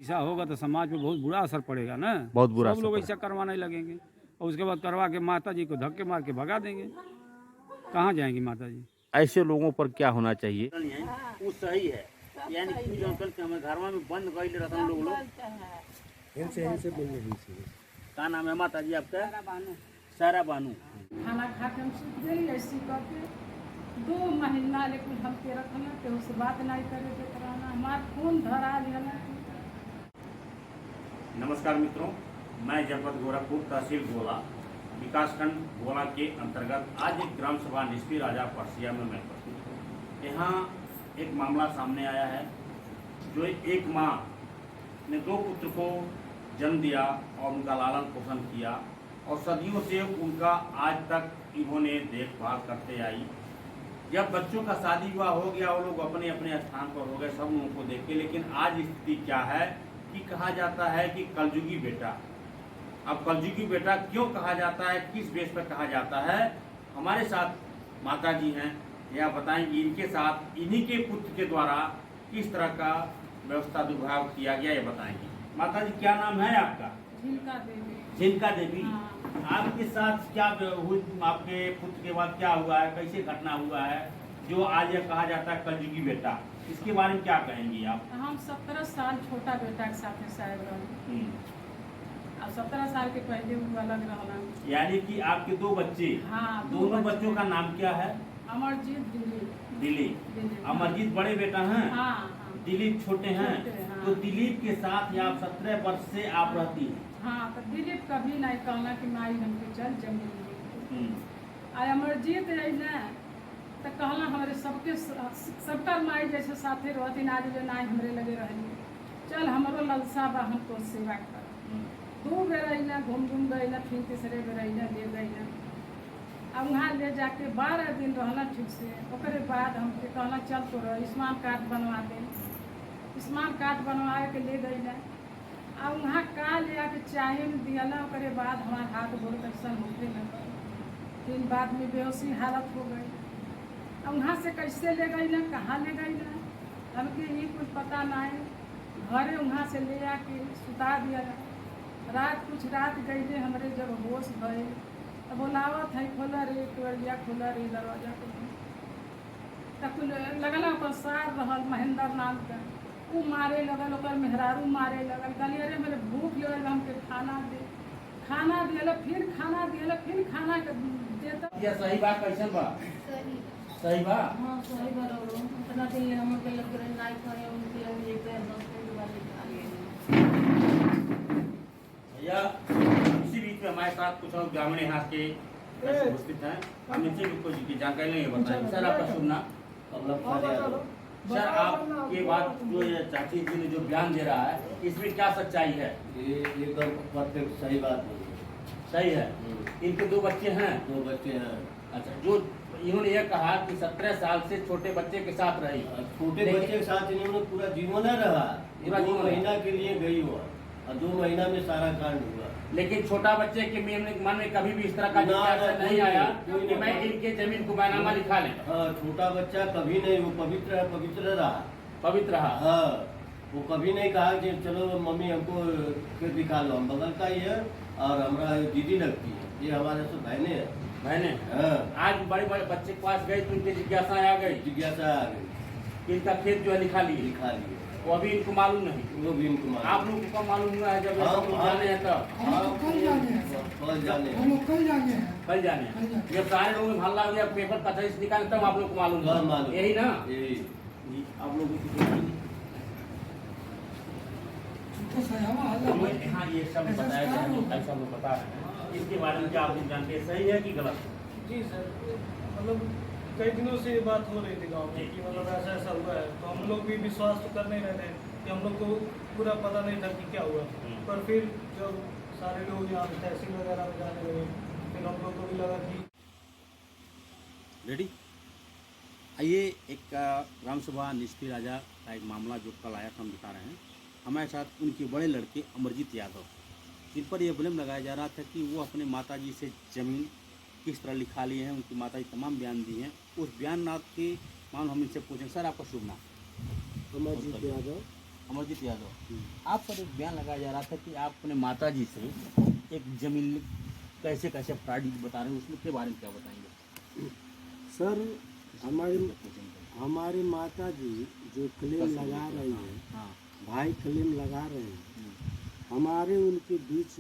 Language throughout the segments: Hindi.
ऐसा होगा तो समाज पे बहुत बुरा असर पड़ेगा ना। बहुत बुरा सब असर लोग पड़ेगा। ऐसा करवाने लगेंगे और उसके बाद करवा के माता जी को धक्के मार के भगा देंगे। कहाँ जाएंगी माता जी? ऐसे लोगों पर क्या होना चाहिए? वो सही है, यानी कि जो अंकल के हमें घरवा में बंद गई रहता हम लोग इनसे बोलने दीजिए। का नाम है माता जी आपका? सारा बानू। खाना खा के हम सूत गई ऐसी करके 2 महीना लेकिन हम के रखना के उससे बात नहीं करे के कराना हमार खून धरा लेना। नमस्कार मित्रों, मैं जनपद गोरखपुर तहसील गोला विकासखंड गोला के अंतर्गत आज एक ग्राम सभा निष्पी राजा परसिया में मैं उपस्थित हूँ। यहाँ एक मामला सामने आया है जो एक माँ ने 2 पुत्र को जन्म दिया और उनका लालन पोषण किया और सदियों से उनका आज तक इन्होंने देखभाल करते आई। जब बच्चों का शादी विवाह हो गया वो लोग अपने अपने स्थान पर हो गए, सब लोगों को देख के, लेकिन आज स्थिति क्या है कि कहा जाता है कि कलयुगी बेटा। अब कलयुगी बेटा क्यों कहा जाता है, किस बेस पर कहा जाता है? हमारे साथ माता जी हैं, यह बताएंगी इनके साथ इन्हीं के पुत्र के द्वारा किस तरह का व्यवस्था दुर्भाव किया गया, ये बताएंगी। माता जी क्या नाम है आपका? झिनका देवी। झिनका देवी। हाँ। आपके साथ क्या हुई, आपके पुत्र के बाद क्या हुआ है, कैसे घटना हुआ है जो आज यह कहा जाता है कलयुगी बेटा, इसके बारे में क्या कहेंगी आप? हम 17 साल छोटा बेटा के साथ शायद रहे और 17 साल के पहले वो अलग रहना। यानी कि आपके 2 बच्चे। हाँ, दो दोनों बच्चे। बच्चों का नाम क्या है? अमरजीत दिलीप। दिलीप। अमरजीत बड़े बेटा हैं, हाँ, हाँ। दिलीप छोटे हैं। छोटे, हाँ। तो दिलीप के साथ आप 17 वर्ष से आप रहती हैं। हाँ, तो दिलीप कभी नहीं कहना कि माई हमके चल जमीन। आ अमरजीत है ना तो कहना हमारे सबका माई जैसे साथे रहती आज जो नाई हमरे लगे रही चल हमारो ललसा बा हमको सेवा कर। 2 बेर अइना घूम गई ना, फिर तीसरे बेर अइना ले गई ना। अब वहाँ ले जाके 12 दिन रहना ठीक से, ओकरे बाद हमके कहना चल तो आयुष्मान कार्ड बनवा दे। आयुष्मान कार्ड बनवा के ले गई ना। अब वहाँ का ले आके चाहे में दिया ना, ओकरे बाद हमारे हाथ बहुत अक्सर होते लगा। फिर बाद में बेहोशी हालत हो गई। अब वहाँ से कैसे ले गई ना, कहाँ ले गई ना, हमके ये कुछ पता नहीं। घरे वहाँ से ले आके सुता दिया ना। कुछ रात गई हमारे जब होश गए तो बोलावत है खोला रे केवड़िया, खोला रे दरवाजा खोला। तब लगल ओकर सार रहल महेंद्र नाम का, वो मारे लगल, ओकर मेहरारू मारे लगल। कहलिए अरे मेरे भूख लगल हमके खाना दे। खाना दिया, फिर खाना दिया, फिर खाना देता। ये सही बात कैसन बा? सही बा। हाँ सही बात हो रहा है। इतना दिन हम के लग रहे नाइट खाए उनके लग एक पैर 10 मिनट बाद खा लिए। भैया इसी बीच में हमारे साथ कुछ और ग्रामीण यहाँ के उपस्थित हैं। हम इनसे भी कुछ की जानकारी नहीं बताएंगे। सर आपका शुभ नाम? सर आपके बाद जो ये चाची जी ने जो बयान दे रहा है इसमें क्या सच्चाई है? ये एकदम परफेक्ट सही बात है। सही है। इनके 2 बच्चे हैं। 2 बच्चे हैं। अच्छा, जो इन्होंने ये कहा कि 17 साल से छोटे बच्चे के साथ रही। छोटे बच्चे के साथ इन्होंने पूरा जीवन न रहा। पूरा 2 जीवन महीना के लिए गई हुआ और 2 महीना में सारा कांड हुआ। लेकिन छोटा बच्चे के मन में कभी भी इस तरह का जिज्ञासा नहीं आया कि मैं इनके जमीन को बैनामा लिखा लें। हाँ, छोटा बच्चा कभी नहीं, वो पवित्र रहा। पवित्र रहा। हाँ, वो कभी नहीं कहा कि चलो मम्मी हमको फिर दिखा लो। हम बगल का ही है और हमारा दीदी लगती है, ये हमारे सब बहने हैं। मैंने हाँ, आज बड़े बड़े बच्चे के पास गए तो उनकी जिज्ञासा आ गई जिज्ञासा आ गई। कि इनका खेत जो है लिखा लिए। लिखा लिए वो अभी इनको मालूम नहीं। वो भी इनको मालूम। आप लोगों को मालूम हुआ है जब ये सब लोग जाने हैं तब? हाँ, कल जाने हैं। कल जाने हैं। जब सारे लोगों में हल्ला हो गया, पेपर पता निकाले तब आप लोग को मालूम हाँ, हुआ। मालूम। यही ना? यही। जी, आप लोगों की हाँ, ये सब बताया गया है, ऐसा लोग बता रहे हैं। इसके बारे में क्या आप लोग जानते हैं, सही है कि गलत? जी सर, मतलब कई दिनों से ये बात हो रही थी गांव में कि मतलब ऐसा ऐसा हुआ है, तो हम लोग भी विश्वास तो कर नहीं रहे थे कि हम लोग को पूरा पता नहीं था कि क्या हुआ। पर फिर जब सारे लोग यहाँ तहसील वगैरह में जाने लगे फिर हम लोग को भी लगा कि रेडी। आइए एक ग्राम सभा निष्पी राजा का एक मामला जो कल आया था हम बता रहे हैं। हमारे साथ उनके बड़े लड़के अमरजीत यादव, जिन पर यह ब्लेम लगाया जा रहा था कि वो अपने माताजी से ज़मीन किस तरह लिखा लिए हैं। उनकी माताजी तमाम बयान दी हैं। उस बयान के मामले हम इनसे पूछें। सर आपका शुभ नाम? अमरजीत यादव। अमरजीत यादव, आप पर एक बयान लगाया जा रहा था कि आप अपने माता जी से एक जमीन कैसे कैसे फ्रॉड बता रहे हैं, उसमें के बारे में क्या बताएंगे? सर हमारी माता जी जो क्लेम लगा रही है, हाँ। भाई क्लेम लगा रहे हैं, हमारे उनके बीच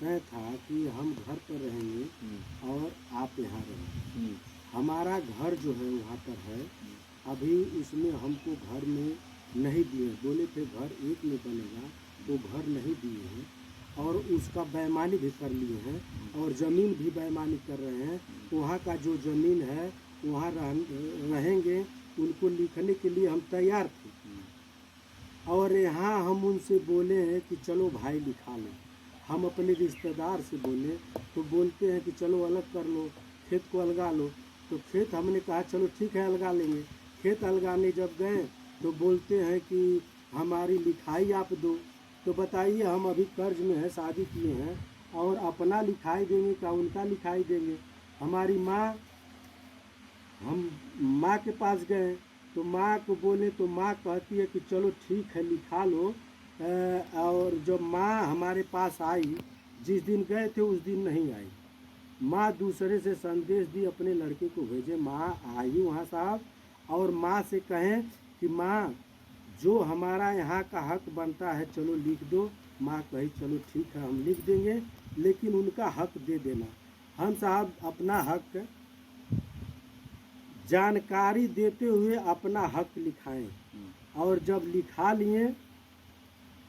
तय था कि हम घर पर रहेंगे और आप यहाँ रहेंगे। हमारा घर जो है वहाँ पर है, अभी उसमें हमको घर में नहीं दिए, बोले थे घर एक में बनेगा तो घर नहीं दिए हैं, और उसका बेईमानी भी कर लिए हैं और ज़मीन भी बेईमानी कर रहे हैं। वहाँ का जो ज़मीन है वहाँ रहेंगे, उनको लिखने के लिए हम तैयार थे, और यहाँ हम उनसे बोले हैं कि चलो भाई लिखा लो। हम अपने रिश्तेदार से बोले तो बोलते हैं कि चलो अलग कर लो, खेत को अलगा लो। तो खेत हमने कहा चलो ठीक है अलगा लेंगे। खेत अलगाने जब गए तो बोलते हैं कि हमारी लिखाई आप दो। तो बताइए, हम अभी कर्ज में है, शादी किए हैं, और अपना लिखाई देंगे क्या उनका लिखाई देंगे? हमारी माँ, हम माँ के पास गए तो माँ को बोले तो माँ कहती है कि चलो ठीक है लिखा लो। और जब माँ हमारे पास आई, जिस दिन गए थे उस दिन नहीं आई। माँ दूसरे से संदेश दी, अपने लड़के को भेजे, माँ आई वहाँ साहब, और माँ से कहें कि माँ जो हमारा यहाँ का हक बनता है चलो लिख दो। माँ कही चलो ठीक है हम लिख देंगे, लेकिन उनका हक दे देना। हम साहब अपना हक जानकारी देते हुए अपना हक लिखाएं, और जब लिखा लिए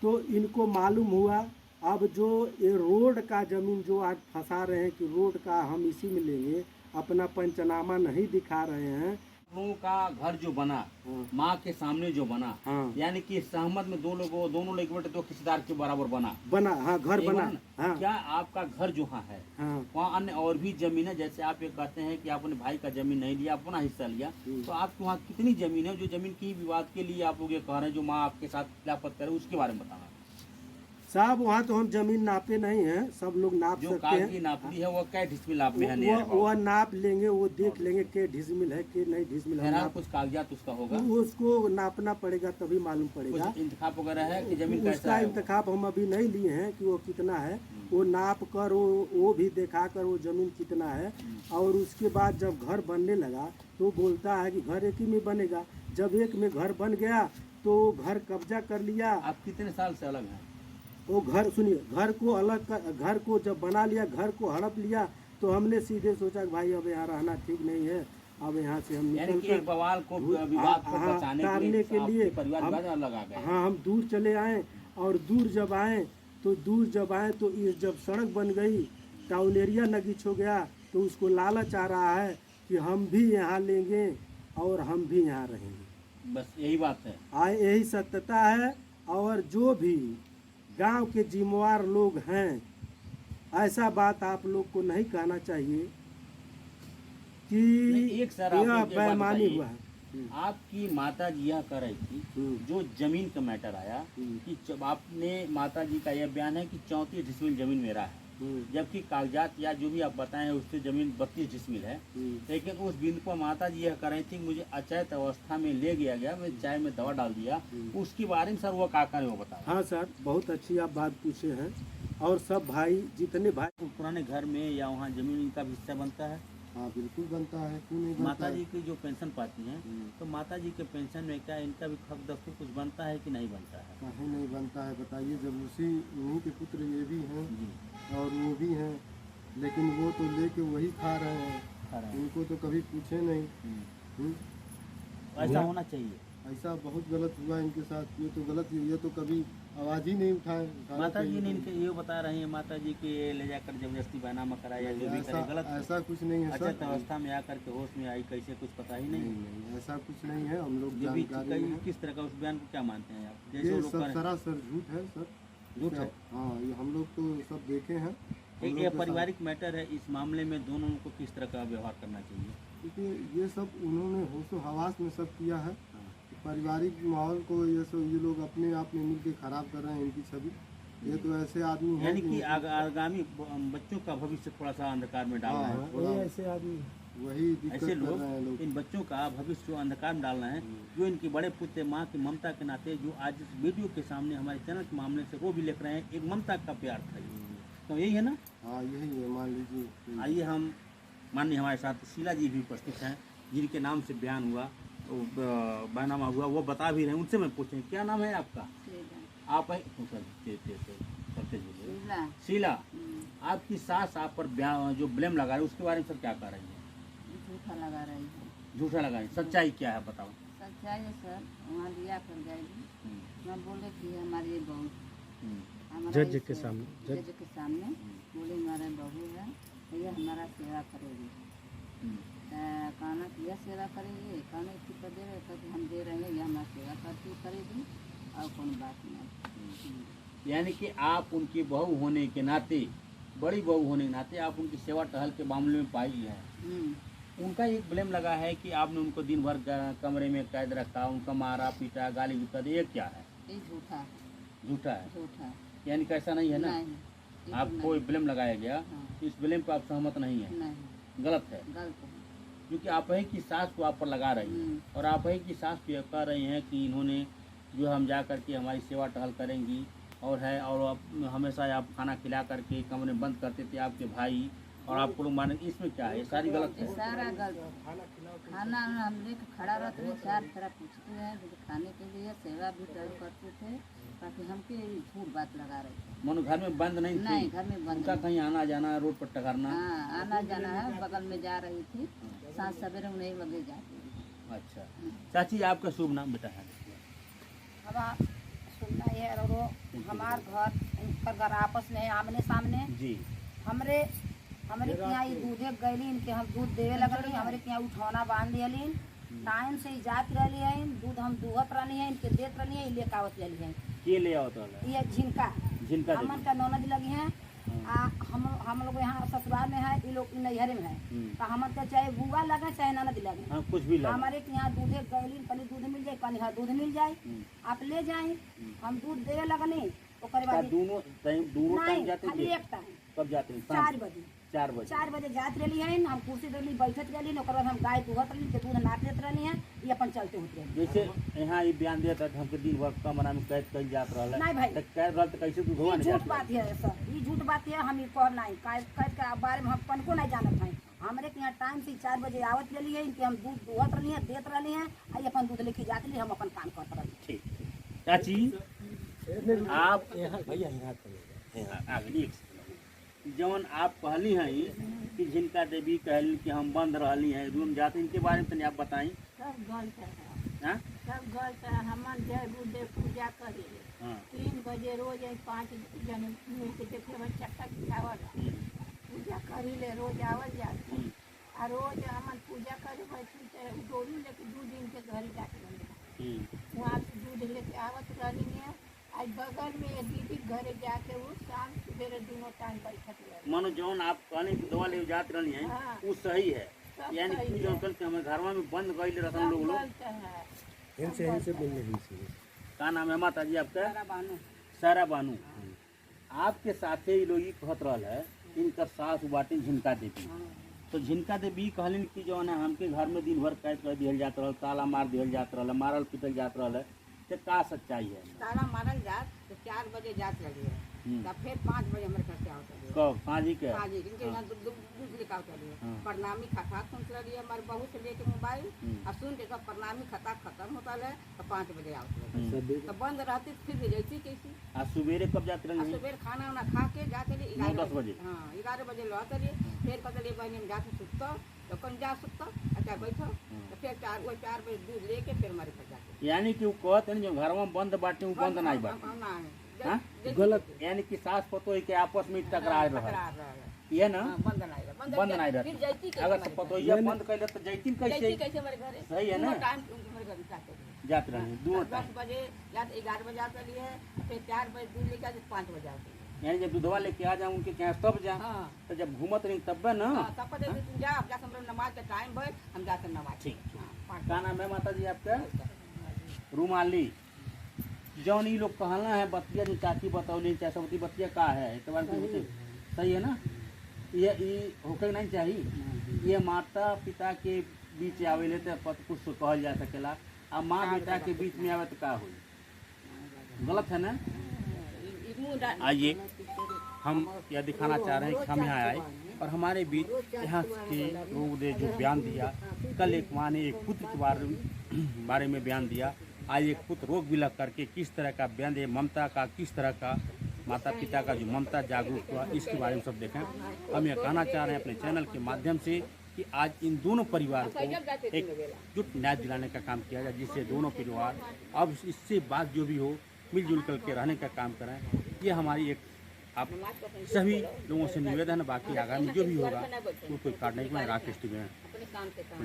तो इनको मालूम हुआ अब जो ये रोड का ज़मीन जो आज फंसा रहे हैं कि रोड का हम इसी में लेंगे, अपना पंचनामा नहीं दिखा रहे हैं। लोगों का घर जो बना, माँ के सामने जो बना, हाँ। यानी कि सहमत में दोनों लोग एक बेटे दो किस्सेदार के बराबर बना। हाँ घर बना। हाँ। क्या आपका घर जो है हाँ। वहाँ अन्य और भी जमीन है? जैसे आप ये कहते हैं कि आप अपने भाई का जमीन नहीं लिया, अपना हिस्सा लिया, तो आपके वहाँ कितनी जमीन है जो जमीन की विवाद के लिए आप लोग ये कह रहे हैं जो माँ आपके साथ खिलाफत करे, उसके बारे में बताना साहब। वहाँ तो हम जमीन नापे नहीं हैं, सब लोग नाप जो सकते हैं। कागजी नापी है वो क्या डिसमिल आप में है? वो नाप लेंगे, वो देख लेंगे कि डिसमिल है कि नहीं डिसमिल है। कुछ कागजात उसका होगा, उसको नापना पड़ेगा तभी मालूम पड़ेगा। कुछ इंतखाब वगैरह है कि जमीन कैसा उसका है? इंतखाब हम अभी नहीं लिए हैं कि वो कितना है, वो नाप कर वो भी देखा कर वो जमीन कितना है। और उसके बाद जब घर बनने लगा तो बोलता है कि घर एक ही में बनेगा। जब एक में घर बन गया तो घर कब्जा कर लिया। आप कितने साल से अलग हैं? वो घर सुनिए, घर को अलग कर, घर को जब बना लिया, घर को हड़प लिया, तो हमने सीधे सोचा कि भाई अब यहाँ रहना ठीक नहीं है, अब यहाँ से हम निकल कर बवाल को विवाद को बचाने के लिए परिवार अलग आ गए। हाँ, हम दूर चले आए। और दूर जब आए तो इस जब सड़क बन गई, टाउन एरिया नगीच हो गया, तो उसको लालच आ रहा है कि हम भी यहाँ लेंगे और हम भी यहाँ रहेंगे। बस यही बात है, यही सत्यता है। और जो भी गांव के जिम्मेवार लोग हैं, ऐसा बात आप लोग को नहीं कहना चाहिए कि एक सर यह बेईमानी हुआ है। आपकी माता जी यह कर रही थी, जो जमीन का मैटर आया कि जब आपने माता जी का यह बयान है कि 34 डिसमिल जमीन मेरा है, जबकि कागजात या जो भी आप बताएं उससे जमीन 32 डिसमिल है। लेकिन उस बिंदु पर माता जी यह कर रही थी कि मुझे अचेत अवस्था में ले गया, मैं चाय में दवा डाल दिया, उसके बारे में सर वो क्या करें वो बताएं। हाँ सर, बहुत अच्छी आप बात पूछे हैं। और सब भाई, जितने भाई पुराने घर में या वहाँ जमीन इनका भी हिस्सा बनता है? हाँ बिल्कुल बनता है, क्यों नहीं बनता माता है? जी की जो पेंशन पाती हैं, तो माता जी के पेंशन में क्या इनका भी हक दस्तूर कुछ बनता है कि नहीं बनता है? कहीं नहीं बनता है, बताइए। जब उन्हीं के पुत्र ये भी हैं और वो भी हैं, लेकिन वो तो लेके वही खा रहे हैं, उनको तो कभी पूछे नहीं। ऐसा होना चाहिए। ऐसा बहुत गलत हुआ इनके साथ, ये तो गलत, ये तो कभी आवाज़ ही नहीं उठाए। माता जी ने इनके ये बता रही है, माता जी के ले जाकर जबरदस्ती बैनामा कराया, जो भी करे गलत। ऐसा कुछ नहीं है अचेत अवस्था में आकर के होश में आई, कैसे कुछ पता ही नहीं। ऐसा कुछ नहीं है। हम लोग जो भी किस तरह का उस बयान को क्या मानते हैं आप? ये सब सरासर झूठ है सर, झूठ है। हाँ, ये हम लोग तो सब देखे हैं। एक पारिवारिक मैटर है, इस मामले में दोनों को किस तरह का व्यवहार करना चाहिए? क्योंकि ये सब उन्होंने होशो हवास में सब किया है। पारिवारिक माहौल को ये लोग अपने आप में मिलकर खराब कर रहे हैं इनकी छवि। ये तो ऐसे आदमी हैं, यानी कि आगामी बच्चों का भविष्य थोड़ा सा अंधकार में डालना है। ये ऐसे आदमी वही दिक्कत ऐसे कर रहे हैं लोग इन बच्चों का भविष्य अंधकार में डाल रहे हैं, जो इनके बड़े पुत्र माँ की ममता के नाते जो आज इस वीडियो के सामने हमारे चैनल के मामले से वो भी लिख रहे हैं, एक ममता का प्यार था ये। तो यही है ना। हाँ यही है, मान लीजिए। आइए हम माननीय हमारे साथ शीला जी भी उपस्थित हैं, जिनके नाम से बयान हुआ, बयानामा हुआ, वो बता भी रहे हैं। उनसे मैं पूछें, क्या नाम है आपका? आप है शीला, आपकी सास आप पर जो ब्लेम लगा रही है उसके बारे में सर क्या कह रही है? झूठा लगा रही है। झूठा लगा रही है, सच्चाई क्या है बताओ? सच्चाई है सर, वहाँ लिया कर जाएगी। मैं बोले कि हमारी ये बहू, जज के सामने, जज के सामने बोले हमारा बहू है, ये हमारा सेवा करेगी। कहना कि यह सेवा करेगी, कहने की तो दे रहे, तो हम दे रहे हैं, ये हमारी सेवा करेगी और कौन बात नहीं। यानी कि आप उनकी बहू होने के नाते, बड़ी बहू होने के नाते आप उनकी सेवा टहल के मामले में पाई है। उनका एक ब्लेम लगा है कि आपने उनको दिन भर कमरे में कैद रखा, उनका मारा पीटा, गाली गलौज, ये क्या है? ये झूठा है। झूठा है, झूठा। यानी कि ऐसा नहीं है ना? नहीं, आपको एक ब्लेम लगाया गया, हाँ। इस ब्लेम पर आप सहमत नहीं है? नहीं, गलत है, गलत है। क्योंकि आप ही की सास को आप पर लगा रही हैं, और आप ही की सास को कह रही हैं कि इन्होंने जो हम जा करके हमारी सेवा टहल करेंगी और है, और हमेशा आप खाना खिला करके कमरे में बंद करते थे आपके भाई, और आपको लोग माने, इसमें क्या है? सारी गलत है। सारा गलत। खाना हम लेके खड़ा रहते हैं, चार तरह पूछते हैं, खाने के लिए सेवा भी करते थे, ताकि हमके झूठ बात लगा रहे थे। मन घर में बंद नहीं नहीं, थी? घर में बंद उनका कहीं आना जाना, रोड पर टकरना? हाँ, आना जाना है, बगल में जा रही थी, सांझ सवेरे उन्हीं लगे जाती थी। अच्छा, चाची आपका शुभ नाम बेटा है? अब सुनना है, हमार घर इनका घर आपस में है, आमने सामने। जी। हमरे के यहाँ दूधे गैली, इनके हम दूध देवे लगली, हमरे के यहाँ उठौना बांध दियली, टाइम से जात रही है, दूध हम दूहत रही है, इनके देत रही है, लेके आवत रही है। के ले आवत वाला? ये झिनका हमन का नौनद लगी है। हम लोग यहाँ ससुराल में है, ये लोग नैहरे में है, तो हमन का चाहे बुआ लगे चाहे ननद लगे, हाँ, कुछ भी लगे। हमारे के यहाँ दूधे गैली, कल दूध मिल जाए, कल हाँ दूध मिल जाए, आप ले जाए, हम दूध देवे लगनी। दोनों टाइम जाते खाली थे? एक टाइम। कब जाते हैं? 4 बजे। 4 बजे जात रही है, हम कुर्सी रही बैठत रही, बाद हम गाय दुहत रही, दूध नाप लेत रही है, ये अपन चलते होते रही। जैसे यहाँ ये बयान दिया था कि हमके दिन भर कमरा में कैद कल जात रहा है। नहीं भाई, तो कैद रहा तो कैसे दूध हुआ? ये झूठ बात है सर, ये झूठ बात है। हम कह नहीं कैद के बारे में हम अपन को नहीं जानत है। हमारे के यहाँ टाइम से 4 बजे आवत रही है, इनके हम दूध दुहत रही है, देत रही है, आई अपन दूध लेके जाते रही, हम अपन काम करते रही। ठीक। चाची आप जौन आप कहली हैं कि झिनका देवी कहली कि हम बंद रहली हैं रूम जाते, इनके बारे में तनी आप बताई। सब गलत है, हाँ? सब गलत है। हमन जय गुरुदेव पूजा करी, हाँ। 3 बजे रोज 5 जन मिल के देखे चक्का खिलावल, पूजा करी ले, रोज आवल जाते, और रोज हमन पूजा करे बैठी डोरी लेके 2 दिन के घर जाके वहाँ से दूध लेके आवत रही है। आज बगल में ये दीदी घरे जाके वो शाम सवेरे दोनों टाइम बैठत रही। मानो जौन आप कहने की दवा ले जात रही हैं, हाँ। वो सही है, सब यानी सही कि है। जो कल के हमें घरवा में बंद गई रहते सब लोग गलत है। इनसे मिलने ही का नाम है माता जी आपका? सारा बानू। सारा बानू। आपके साथे ये लोग कहत रहल है इनका सास बाटे झिनका देवी, तो झिनका देवी कहलिन कि जो है हमके घर में दिन भर कैद कर दिहल जात रहल, ताला मार दिहल जात रहल, मारल पीटल जात रहल है, तो का सच्चाई है? ताला मारल जात तो 4 बजे जात लगी है, तब फिर 5 बजे हमारे घर से आवत रही है। कब? 5 ही के? 5 इनके यहाँ दूध लेके आवत रही है। प्रणामी खता सुन रही है, हमारे बहू से लेके मोबाइल और सुन के कब प्रणामी खता खत्म होता है तो 5 बजे आवत रही, तो बंद रहती फिर जाती कैसी। आज सवेरे कब जाते रही? सुबह खाना वाना खा के जाते रही 9-10 बजे। हाँ 11 बजे लौट रही, फिर कहते रही बहनी में जाके सुतता, तो कौन जा सुतता, अच्छा बैठो, तो फिर 4 बजे दूध लेके फिर हमारे घर जाते। यानी कि वो कहते हैं जो घरवा बंद बाटे वो बंद नहीं बाटे, हाँ? गलत। यानी कि सास पतोही के आपस में टकरा रहा है, ये ना? बंद नहीं बंद नहीं रहता। अगर से पतोहिया बंद कर ले तो जैतिन कैसे? हमारे घर सही है ना? टाइम हमारे घर जाते रही। जात रहे 10 बजे या 11 बजे आते रही है, फिर 4 बजे दूध लेके आते 5 बजे आते। यानी जब दूधवा लेके आ जाऊँ उनके क्या तब जा, हाँ। तो जब घूमत रही तब ना? तब पता तुम जा नमाज का टाइम भर हम जाते नमाज। ठीक। क्या नाम है माता जी आपका? रूमाली। जौन ये लोग कहना है बतिया जो चाची बतौली चाचवती बतिया का है, तो सही है ना? ये होकर नहीं चाहिए। ये माता पिता के बीच आवेले तो कुछ तो कहल जा सकेला। अब माँ बेटा के बीच में आवे तो का हो, गलत है ना। आइए हम यह दिखाना चाह रहे हैं कि हम यहाँ आए और हमारे बीच यहाँ के लोगों ने जो बयान दिया, कल एक माँ ने एक पुत्र के बारे में बयान दिया, आज एक पुत्र रोग विलग करके किस तरह का बयान दिया, ममता का किस तरह का, माता पिता का जो ममता जागरूक हुआ, इसके बारे में सब देखें। हम यह कहना चाह रहे हैं अपने चैनल के माध्यम से कि आज इन दोनों परिवार को एकजुट न्याय दिलाने का काम किया जाए, जिससे दोनों परिवार अब इससे बात जो भी हो मिलजुल करके रहने का काम करें। ये हमारी एक आप सभी लोगों से निवेदन है। बाकी आगामी जो भी होगा वो कोई काटने के बाद राकेश टीवी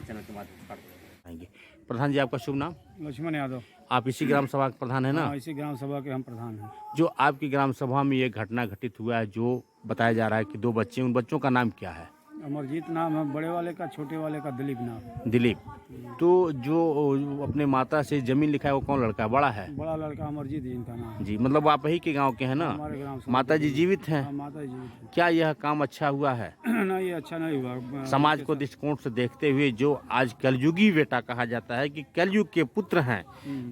चैनल के माध्यम से काट आएंगे। प्रधान जी, आपका शुभ नाम? लक्ष्मण यादव। आप इसी ग्राम सभा के प्रधान है ना? हाँ, इसी ग्राम सभा के हम प्रधान हैं। जो आपकी ग्राम सभा में ये घटना घटित हुआ है, जो बताया जा रहा है कि 2 बच्चे, उन बच्चों का नाम क्या है? अमरजीत नाम है बड़े वाले का, छोटे वाले का दिलीप नाम। दिलीप। तो जो अपने माता से जमीन लिखा है वो कौन लड़का, बड़ा है? बड़ा लड़का अमरजीत जी इनका नाम। जी, मतलब आप ही के गांव के हैं ना? हमारे गांव से। माता जी जीवित हैं? हाँ, माता जी जीवित हैं। क्या यह काम अच्छा हुआ है? नहीं, ये अच्छा नहीं हुआ। समाज को दृष्टिकोण से देखते हुए जो आज कलयुगी बेटा कहा जाता है कि कलयुग के पुत्र हैं,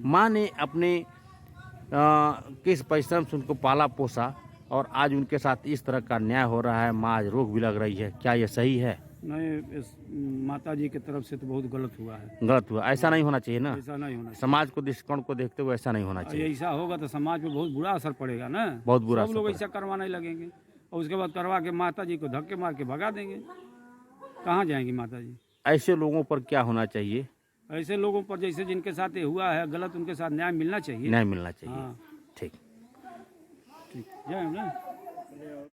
माँ ने अपने किस परिश्रम से उनको पाला पोसा और आज उनके साथ इस तरह का न्याय हो रहा है, माँ आज रोग भी लग रही है, क्या ये सही है? नहीं, इस माता जी की तरफ से तो बहुत गलत हुआ है। गलत हुआ, ऐसा नहीं होना चाहिए ना। ऐसा नहीं होना चाहिए। समाज को दृष्टिकोण को देखते हुए ऐसा नहीं होना और चाहिए। ऐसा होगा तो समाज पे बहुत बुरा असर पड़ेगा ना। बहुत बुरा सब लोग असर ऐसा करवाने लगेंगे और उसके बाद करवा के माता जी को धक्के मार के भगा देंगे। कहाँ जाएंगी माता जी? ऐसे लोगों पर क्या होना चाहिए? ऐसे लोगों पर जैसे जिनके साथ ये हुआ है गलत, उनके साथ न्याय मिलना चाहिए। न्याय मिलना चाहिए। हाँ, ठीक। ठीक। जय हिंद।